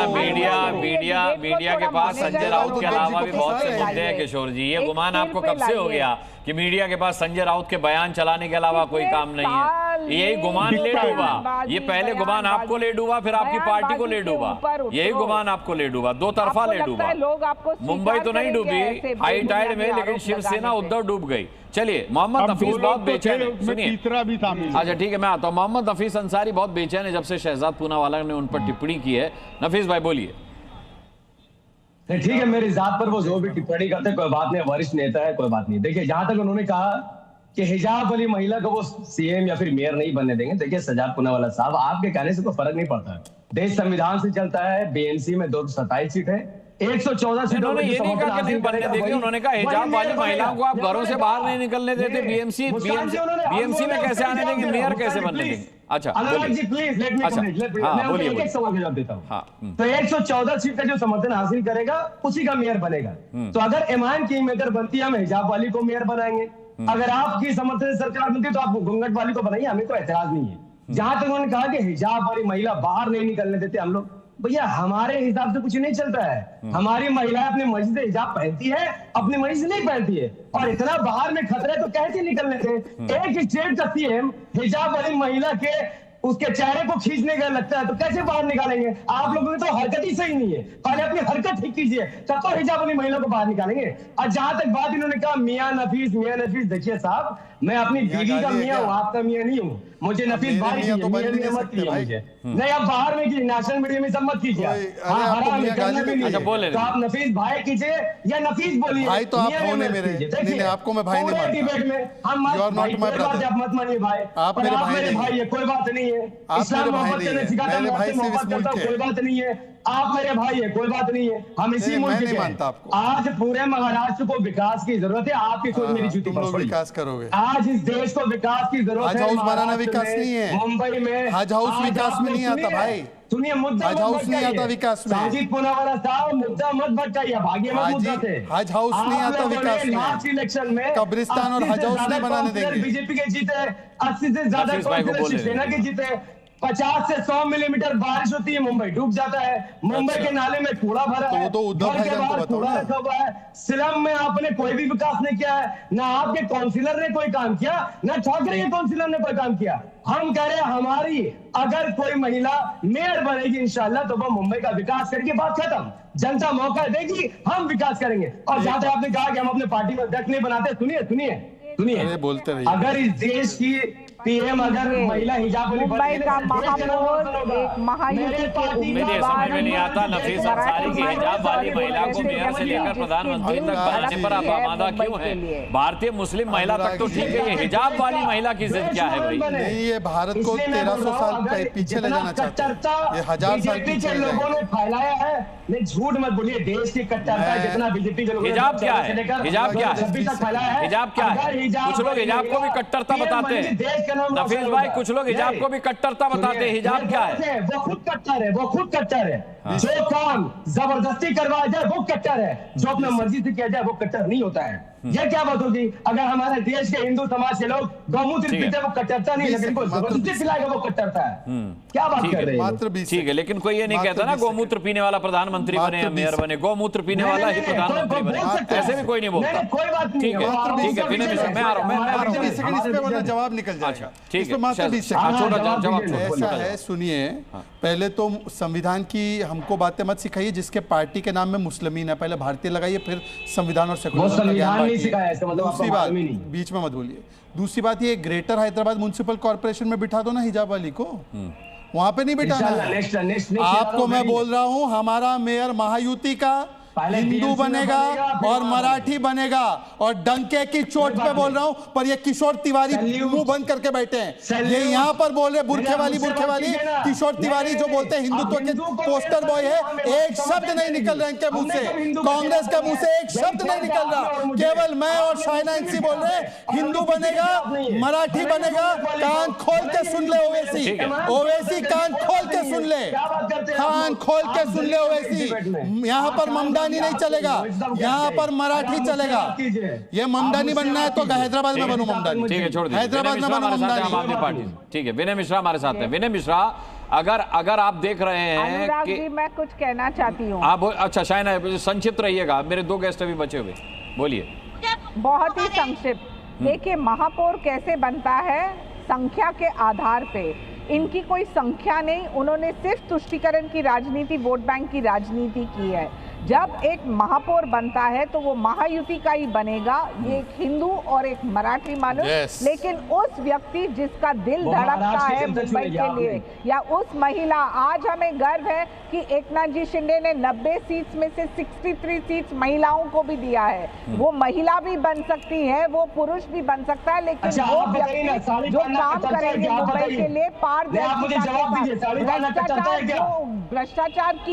मीडिया के पास संजय राउत के अलावा भी बहुत से मुद्दे हैं किशोर जी। ये गुमान आपको कब से हो गया कि मीडिया के पास संजय राउत के बयान चलाने के अलावा कोई काम नहीं है? यही गुमान ले डूबा, ये पहले गुमान आपको ले डूबा, फिर आपकी पार्टी को ले डूबा। यही गुमान आपको ले डूबा, दो तरफा ले डूबा। मुंबई तो नहीं डूबी हाई टाइड में, लेकिन शिवसेना उद्धव डूब गई। चलिए मोहम्मद नफीस बहुत बेचैन है, सुनिए। तीसरा भी शामिल। अच्छा ठीक है, मैं आता हूँ। मोहम्मद नफीस अंसारी बहुत बेचैन है जब से शहजाद पूनावाला ने उन पर टिप्पणी की है। नफीस भाई बोलिए। ठीक है, मेरी जात पर वो जो भी टिप्पणी करते कोई बात नहीं, वरिष्ठ नेता है, कोई बात नहीं। देखिए जहां तक उन्होंने कहा कि हिजाब वाली महिला को वो सीएम या फिर मेयर नहीं बनने देंगे, देखिए शहजाद पूनावाला साहब, आपके कहने से कोई फर्क नहीं पड़ता है। देश संविधान से चलता है, बीएमसी में 227 सीट है, 114 सीटों में ये नहीं कहा कि नहीं बनने देंगे, उन्होंने कहा हिजाब वाली महिलाओं को आप घरों से बाहर नहीं निकलने देते। बीएमसी में कैसे आने देंगे, मेयर कैसे बनने देंगे? अच्छा Anurag ji please let me complete, मैं एक सवाल का जवाब देता हूं। तो 114 सीट का जो समर्थन हासिल करेगा उसी का मेयर बनेगा। तो अगर एमआईएम की मेयर बनती है, हम हिजाब वाली को मेयर बनाएंगे। अगर आपकी समर्थन सरकार बनती है तो आप घूंघट वाली को बनाइए, हमें कोई एतराज नहीं है। जहां तक उन्होंने कहा कि हिजाब वाली महिला बाहर नहीं निकलने देते हम लोग, भैया हमारे हिसाब से कुछ नहीं चलता है। हमारी महिलाएं अपनी मर्जी से हिजाब पहनती है, अपनी मर्जी से नहीं पहनती है। और इतना बाहर में खतरा है तो कैसे निकलने थे? एक स्टेट का सीएम हिजाब वाली महिला के उसके चेहरे को खींचने का लगता है तो कैसे बाहर निकालेंगे? आप लोगों की तो हरकत ही सही नहीं है, पहले अपनी हरकत ठीक कीजिए तब तो हिजाब वाली महिला को बाहर निकालेंगे। और जहां तक बात इन्होंने कहा मियां नफीस, देखिए साहब मैं अपनी बीवी का मियां हूं, आपका मियां नहीं हूं। मुझे नफीस भाई कीजिए, मियां मत कीजिए मुझे। नहीं आप बाहर में कीजिए, नेशनल मीडिया में सब मत कीजिए। तो आप नफीस भाई कीजिए या नफीस बोलिए। भाई तो आप हो ने मेरे, नहीं आपको मैं भाई नहीं मानता। डिबेट में हम मत मानिए भाई, आप मेरे भाई है, कोई बात नहीं है। इस्लाम मोहब्बत करने सिखाता है, मोहब्बत करता हूं, कोई बात नहीं है। आप मेरे भाई है, कोई बात नहीं है। हम इसी मुल्क के हैं। आज पूरे महाराष्ट्र को विकास की जरूरत है, आपकी खुद मेरी जूती पर पड़ी। विकास करोगे आज इस देश को विकास की जरूरत है। हज हाउस बनाना विकास नहीं है, मुंबई में हज हाउस विकास में नहीं आता भाई। सुनिए मुद्दा हज हाउस नहीं आता विकास में। साजिद पूनावाला साहब मुद्दा मत भटकाइए, भागिए मत मुद्दा से। हज हाउस नहीं आता विकास में। लास्ट इलेक्शन में कब्रिस्तान और हज हाउस नहीं बनाने देंगे। बीजेपी के जीते 80 से ज्यादा शिवसेना के जीते। 50 से 100 मिलीमीटर बारिश होती है, मुंबई डूब जाता है। मुंबई के नाले में कूड़ा भरा है, घर के बाहर कूड़ा रखा हुआ है। स्लम में आपने कोई भी विकास नहीं किया है, ना आपके काउंसिलर ने कोई काम किया, ना ठाकरे के काउंसिलर ने कोई काम किया। हम कह रहे हैं हमारी अगर कोई महिला मेयर बनेगी इंशाल्लाह तो वो मुंबई का विकास करके बात खत्म। जनता मौका देगी, हम विकास करेंगे। और जहां तक आपने कहा कि हम अपने पार्टी में अध्यक्ष नहीं बनाते, सुनिए बोलते रहिए। अगर इस देश की पीएम अगर महिला हिजाब मुंबई का महापौर एक महायुति के मुझे समझ में नहीं आता नफीस अंसारी की हिजाब वाली महिला को मेयर से लेकर प्रधानमंत्री तक बनाने पर आप आमादा क्यों है? भारतीय मुस्लिम महिला तक तो ठीक है, ये हिजाब वाली महिला की जिद क्या है भाई? नहीं ये भारत को 1300 साल पीछे ले जाना चाहता है, ये 1000 साल पीछे लोगों ने फैलाया है। नहीं झूठ मत बोलिए, देश की कट्टरता जितना बीजेपी के लोगों ने हिजाब क्या है? हिजाब क्या है? हिजाब क्या है? कुछ लोग हिजाब को भी कट्टरता बताते हैं नफीस भाई, कुछ लोग हिजाब को भी कट्टरता बताते हैं। हिजाब क्या है? वो खुद कट्टर है। जो काम जबरदस्ती करवाया जाए वो कट्टर है, जो अपना मर्जी से किया जाए वो कट्टर नहीं होता है। ये क्या बात होगी? अगर हमारे देश के हिंदू समाज के लोग गौमूत्र पीते वो कट्टरता नहीं, लेकिन कोई जबरदस्ती पिलाएगा वो कट्टरता है। क्या बात कर रहे हैं? ठीक है, लेकिन कोई ये नहीं कहता ना गौमूत्र पीने वाला प्रधानमंत्री बने या मेयर बने, गौमूत्र पीने वाला ही प्रधानमंत्री बने, ऐसे भी कोई नहीं बोलता। कोई बात नहीं, ठीक है विनय मिश्रा मैं आ रहा हूँ, जवाब निकल जाएगा। ठीक है ऐसा है, सुनिए पहले तो संविधान की हमको बातें मत सिखाइए जिसके पार्टी के नाम में मुस्लिमीन है, पहले भारतीय लगाइए फिर संविधान और सेकुलरिज्म का ज्ञान बांटिए। दूसरी बात बीच में मत बोलिए। दूसरी बात ये ग्रेटर हैदराबाद म्युनिसिपल कॉर्पोरेशन में बिठा दो ना हिजाब वाली को, वहां पे नहीं बिठाना है। आपको मैं बोल रहा हूं हमारा मेयर महायुति का हिंदू बनेगा और मराठी बनेगा, और डंके की चोट पे बोल रहा हूं। पर ये किशोर तिवारी मुंह बंद करके बैठे हैं, ये यहाँ पर बोल रहे बुरखे वाली किशोर तिवारी जो बोलते हैं हिंदुत्व के पोस्टर बॉय है। एक शब्द नहीं निकल रहा इनके मुंह से, कांग्रेस के मुंह से एक शब्द नहीं निकल रहा। केवल मैं और शाइना इंसी बोल रहे हैं हिंदू बनेगा, मराठी बनेगा। कान खोल के सुन ले ओवैसी, कान खोल के सुन ले, कान खोल के सुन ले ओवैसी। यहाँ पर ममदानी नहीं चलेगा, यहाँ पर मराठी चलेगा। ये ममदानी बनना है तो हैदराबाद में बनू ममदानी। ठीक है, छोड़ दीजिए। हैदराबाद में बनू ममदानी। ठीक है, विनय मिश्रा हमारे साथ हैं। विनय मिश्रा अगर आप देख रहे हैं कि मैं कुछ कहना चाहती हूँ। आप अच्छा शाइना संक्षिप्त रहिएगा, मेरे 2 गेस्ट अभी बचे हुए, बोलिए। बहुत ही संक्षिप्त। देखिए महापौर कैसे बनता है, संख्या के आधार पे। इनकी कोई संख्या नहीं, उन्होंने सिर्फ तुष्टीकरण की राजनीति, वोट बैंक की राजनीति की है। जब एक महापौर बनता है तो वो महायुति का ही बनेगा, ये एक हिंदू और एक मराठी मानुष। लेकिन उस व्यक्ति जिसका दिल धड़कता है मुंबई के लिए, या उस महिला, आज हमें गर्व है कि एकनाथ जी शिंदे ने 90 सीट्स में से 63 सीट्स महिलाओं को भी दिया है। वो महिला भी बन सकती है, वो पुरुष भी बन सकता है, लेकिन वो व्यक्ति जो काम करेंगे मुंबई के लिए भ्रष्टाचार की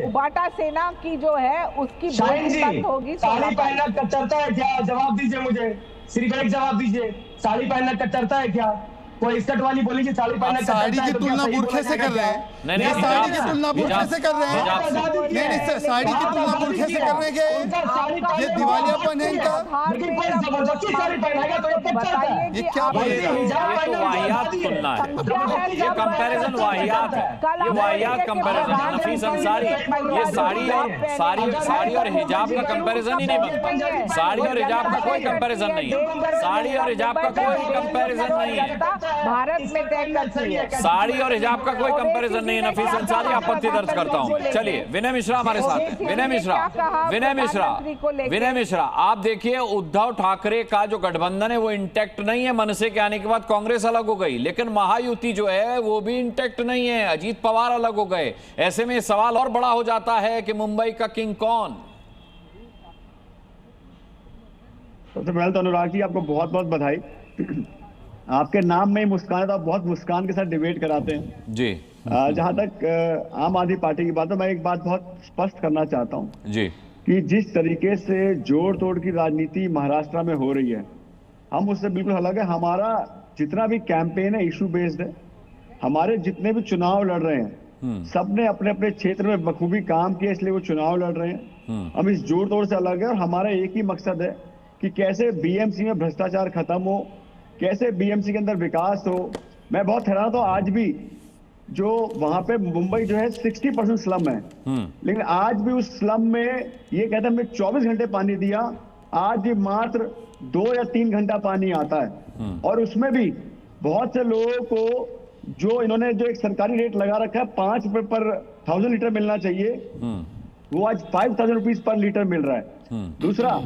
उबाटा सेना की जो है उसकी बंद होगी। साड़ी पहनना कट्टरता है क्या? जवाब दीजिए मुझे, सिर्फ एक जवाब दीजिए। साड़ी पहनना कट्टरता है क्या? कोई स्कर्ट वाली बोली कि साड़ी पहनना, साड़ी की तुलना बुरखे से कर रहे हैं। नहीं साड़ी की तुलना बुरखे से कर रहे हैं। साड़ी की तुलना बुर्खे से करने के ये दिवालियापन है इनका। लेकिन कोई जबरदस्ती साड़ी पहनाएगा तो ये क्या वाहियात तुलना है, ये कंपैरिजन वाहियात है, ये वाहियात कंपैरिजन है। नफीस अंसारी, ये साड़ी और हिजाब का कंपैरिजन ही नहीं बनता। साड़ी और हिजाब का कोई कंपैरिजन नहीं है, साड़ी और हिजाब का कोई कंपैरिजन नहीं है, भारत में तय करती है। साड़ी और हिजाब का कोई कंपैरिजन नहीं है। नफीस अंसारी, आपत्ति दर्ज करता हूं। चलिए विनय मिश्रा हमारे साथ हैं। विनय मिश्रा, आप देखिए उद्धव ठाकरे का जो गठबंधन है वो इंटैक्ट नहीं है। मनसे के आने के बाद कांग्रेस अलग हो गई, लेकिन महायुति जो है वो भी इंटैक्ट नहीं है। अजीत पवार अलग हो गए। ऐसे में सवाल और बड़ा हो जाता है कि मुंबई का किंग कौन? सबसे पहले तो अनुराग जी आपको बहुत बहुत बधाई। आपके नाम में ही मुस्कान है, तो आप बहुत मुस्कान के साथ डिबेट कराते हैं जी। जहां तक आम आदमी पार्टी की बात है, मैं एक बात बहुत स्पष्ट करना चाहता हूं जी कि जिस तरीके से जोड़ तोड़ की राजनीति महाराष्ट्र में हो रही है, हम उससे बिल्कुल अलग है। हमारा जितना भी कैंपेन है इशू बेस्ड है। हमारे जितने भी चुनाव लड़ रहे हैं सबने अपने अपने क्षेत्र में बखूबी काम किया, इसलिए वो चुनाव लड़ रहे हैं। हम इस जोड़ तोड़ से अलग है और हमारा एक ही मकसद है कि कैसे बीएमसी में भ्रष्टाचार खत्म हो, कैसे बीएमसी के अंदर विकास हो। मैं बहुत हैरान हूं, आज भी जो वहां पे मुंबई जो है 60% स्लम है, लेकिन आज भी उस स्लम में ये कहते हैं हमने 24 घंटे पानी दिया, आज भी मात्र 2 या 3 घंटा पानी आता है। और उसमें भी बहुत से लोगों को जो इन्होंने जो एक सरकारी रेट लगा रखा है 5 रुपए पर 1000 लीटर मिलना चाहिए, वो आज 5000 रुपीज पर लीटर मिल रहा है। दूसरा,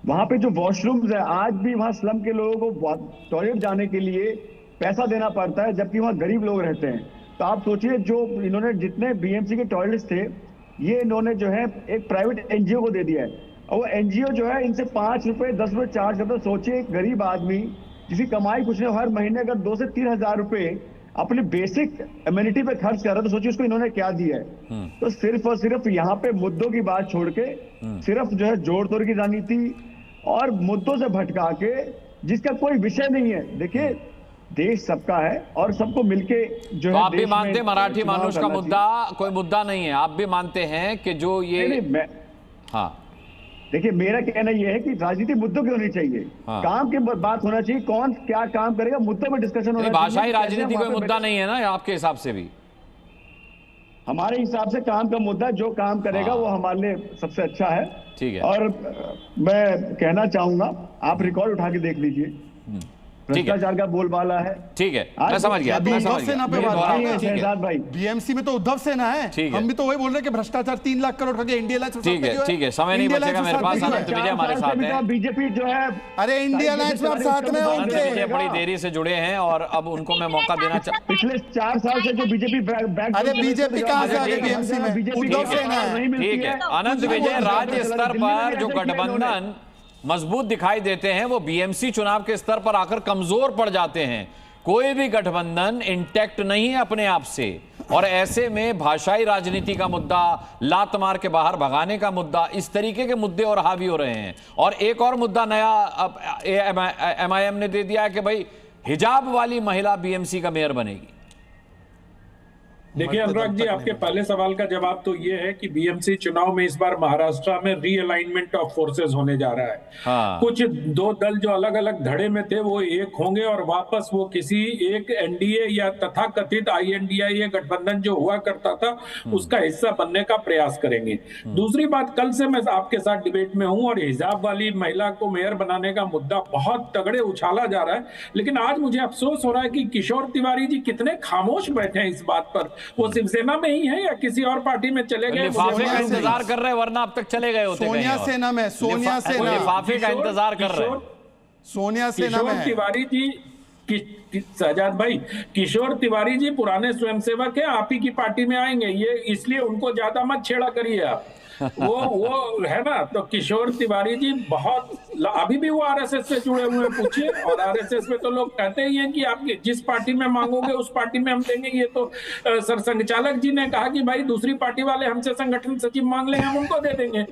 वहां पे जो वॉशरूम्स है, आज भी वहां स्लम के लोगों को टॉयलेट जाने के लिए पैसा देना पड़ता है, जबकि वहां गरीब लोग रहते हैं। तो आप सोचिए, जो इन्होंने जितने बीएमसी के टॉयलेट्स थे, ये इन्होंने जो है एक प्राइवेट एनजीओ को दे दिया है, और वो एनजीओ जो है इनसे 5 रुपए 10 रुपए चार्ज करता है। सोचिए, एक गरीब आदमी जिसकी कमाई कुछ नहीं, हर महीने अगर 2 से 3 हजार रुपए अपने बेसिक एम्यूनिटी पे खर्च कर रहा है, तो सोचिए उसको इन्होंने क्या दिया है। तो सिर्फ और सिर्फ यहाँ पे मुद्दों की बात छोड़ के सिर्फ जो है जोड़ तोड़ की राजनीति और मुद्दों से भटका के, जिसका कोई विषय नहीं है। देखिए, देश सबका है और सबको मिलके जो तो है। आप भी मानते हैं मराठी मानुष का मुद्दा कोई मुद्दा नहीं है? आप भी मानते हैं कि जो ये हाँ, देखिए, मेरा कहना यह है कि राजनीति मुद्दों की होनी चाहिए, काम की बात होना चाहिए, कौन क्या काम करेगा मुद्दों पर डिस्कशन होना चाहिए। भाषाई राजनीति कोई मुद्दा नहीं है ना आपके हिसाब से भी? हमारे हिसाब से काम का मुद्दा, जो काम करेगा वो हमारे लिए सबसे अच्छा है। ठीक है। और मैं कहना चाहूंगा, आप रिकॉर्ड उठा के देख लीजिए, भ्रष्टाचार का बोलबाला है। ठीक है, मैं समझ गया। उद्धव सेना पे भाई, बीएमसी में तो उद्धव सेना है, हम भी तो वही बोल रहे हैं कि भ्रष्टाचार 3 लाख करोड़ का इंडिया लाइन्स। ठीक है, ठीक है, समय नहीं बचेगा मेरे पास। अनंत विजय हमारे साथ हैं। बीजेपी जो है, अरे इंडिया लाइन्स में आप साथ में अनंत विजय बड़ी देरी से जुड़े हैं और अब उनको मैं मौका देना चाहता हूं। पिछले 4 साल से जो बीजेपी अरे बीजेपी कहां से आ गई बीएमसी में? उद्धव सेना है। ठीक है, अनंत विजय, राज्य स्तर पर जो गठबंधन मजबूत दिखाई देते हैं वो बीएमसी चुनाव के स्तर पर आकर कमजोर पड़ जाते हैं। कोई भी गठबंधन इंटैक्ट नहीं है अपने आप से, और ऐसे में भाषाई राजनीति का मुद्दा, लात मार के बाहर भगाने का मुद्दा, इस तरीके के मुद्दे और हावी हो रहे हैं। और एक और मुद्दा नया अब एमआईएम ने दे दिया है कि भाई हिजाब वाली महिला बीएमसी का मेयर बनेगी। देखिए अनुराग जी, आपके पहले सवाल का जवाब तो ये है कि बीएमसी चुनाव में इस बार महाराष्ट्र में रीअलाइनमेंट ऑफ फोर्सेस होने जा रहा है। हाँ। कुछ 2 दल जो अलग अलग धड़े में थे वो एक होंगे और वापस वो किसी एक एनडीए या तथाकथित आईएनडीए गठबंधन जो हुआ करता था उसका हिस्सा बनने का प्रयास करेंगे। दूसरी बात, कल से मैं आपके साथ डिबेट में हूं और हिजाब वाली महिला को मेयर बनाने का मुद्दा बहुत तगड़े उछाला जा रहा है, लेकिन आज मुझे अफसोस हो रहा है कि किशोर तिवारी जी कितने खामोश बैठे हैं इस बात पर। वो शिवसेना में ही है या किसी और पार्टी में चले गए? लिफाफे का इंतजार कर रहे हैं, वरना अब तक चले गए होते। सोनिया सेना में, सोनिया सेना, लिफाफे का इंतजार कर रहे हैं। सोनिया सेना में। किशोर तिवारी जी, शहजाद भाई, किशोर तिवारी जी पुराने स्वयंसेवक हैं, आप ही की पार्टी में आएंगे, ये इसलिए उनको ज्यादा मत छेड़ा करिए आप। वो है ना, तो किशोर तिवारी जी बहुत, अभी भी वो आरएसएस से जुड़े हुए हैं, पूछिए। और आरएसएस में तो लोग कहते ही हैं कि आप जिस पार्टी में मांगोगे उस पार्टी में हम देंगे। ये तो सरसंघचालक जी ने कहा कि भाई दूसरी पार्टी वाले हमसे संगठन सचिव मांग लेंगे, हम उनको दे देंगे।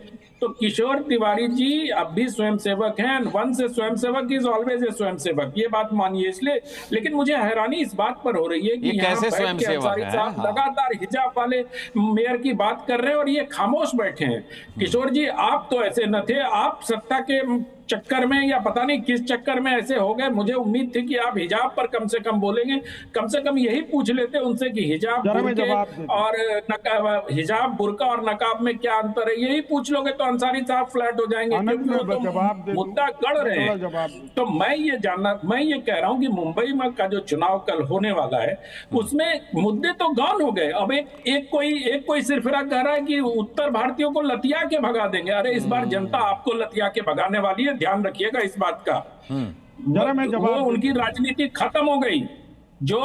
तो किशोर तिवारी जी अब भी स्वयंसेवक हैं। Once a swayamsevak is always a swayamsevak, ये बात मानिए। इसलिए लेकिन मुझे हैरानी इस बात पर हो रही है कि यहाँ कैसे बैठ के स्वयंसेवक अंसारी हैं? साहब हाँ। लगातार हिजाब वाले मेयर की बात कर रहे हैं और ये खामोश बैठे हैं। किशोर जी, आप तो ऐसे न थे, आप सत्ता के चक्कर में या पता नहीं किस चक्कर में ऐसे हो गए। मुझे उम्मीद थी कि आप हिजाब पर कम से कम बोलेंगे, कम से कम यही पूछ लेते उनसे कि हिजाब और हिजाब बुर्का और नकाब में क्या अंतर है। यही पूछ लोगे तो अंसारी साहब फ्लैट हो जाएंगे, क्योंकि वो तो मुद्दा गढ़ रहे हैं। तो मैं ये कह रहा हूं कि मुंबई में का जो चुनाव कल होने वाला है उसमें मुद्दे तो गौन हो गए। अब एक कोई सिरफिरा कह रहा है कि उत्तर भारतीयों को लतिया के भगा देंगे। अरे इस बार जनता आपको लतिया के भगाने वाली है, ध्यान रखिएगा इस बात का। वो उनकी राजनीति खत्म हो गई। जो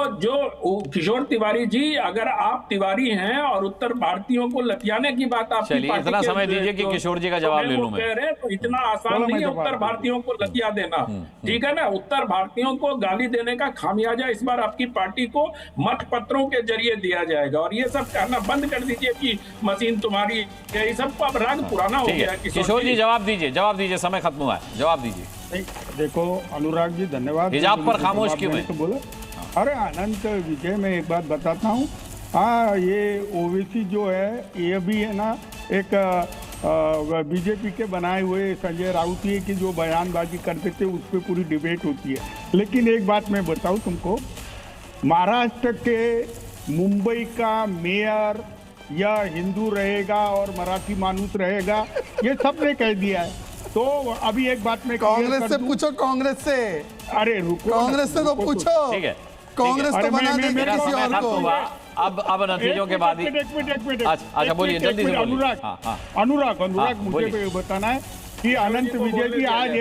किशोर तिवारी जी, अगर आप तिवारी हैं और उत्तर भारतीयों को लतियाने की बात आप इतना समय दीजिए कि किशोर जी का जवाब ले लूं मैं। कह रहे हैं तो इतना आसान नहीं है उत्तर भारतीयों को लतिया देना, ठीक है ना। उत्तर भारतीयों को गाली देने का खामियाजा इस बार आपकी पार्टी को मत पत्रों के जरिए दिया जाएगा। और ये सब कहना बंद कर दीजिए कि मशीन तुम्हारी, ये सब अब राग पुराना हो गया। किशोर जी जवाब दीजिए, समय खत्म हुआ है, जवाब दीजिए। देखो अनुराग जी, धन्यवाद। हिजाब पर खामोश क्यों है? तो बोला। अरे अनंत विजय, मैं एक बात बताता हूँ। हाँ, ये ओवैसी जो है ये भी है ना एक बीजेपी के बनाए हुए संजय राउत ही की जो बयानबाजी करते थे उस पर पूरी डिबेट होती है। लेकिन एक बात मैं बताऊँ तुमको, महाराष्ट्र के मुंबई का मेयर या हिंदू रहेगा और मराठी मानूस रहेगा, ये सबने कह दिया है। तो अभी एक बात में कांग्रेस से पूछो, कांग्रेस से। अरे रुको, कांग्रेस से तो पूछो। ठीक है, कांग्रेस तो बना देगी किसी और को। अब नतीजों के बाद ही अच्छा बोलिए जल्दी से। अनुराग मुझे बताना है कि अनंत विजय जी आज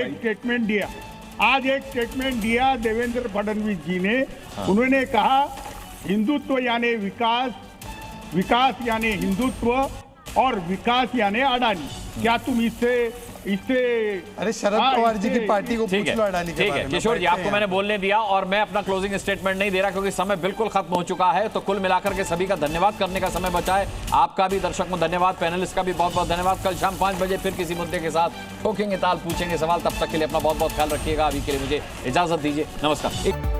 एक स्टेटमेंट दिया देवेंद्र फडणवीस जी ने। उन्होंने कहा हिंदुत्व यानी विकास यानी हिंदुत्व और विकास यानी अडानी। क्या तुम इससे अरे शरद पवार जी की पार्टी को पूछ लो अडानी के बारे में। किशोर जी, आपको मैंने बोलने दिया और मैं अपना क्लोजिंग स्टेटमेंट नहीं दे रहा क्योंकि समय बिल्कुल खत्म हो चुका है। तो कुल मिलाकर के सभी का धन्यवाद करने का समय बचा है। आपका भी, दर्शक में धन्यवाद, पैनलिस्ट का भी बहुत बहुत धन्यवाद। कल शाम 5 बजे फिर किसी मुद्दे के साथ ठोकेंगे ताल, पूछेंगे सवाल। तब तक के लिए अपना बहुत बहुत ख्याल रखिएगा। अभी के लिए मुझे इजाजत दीजिए, नमस्कार।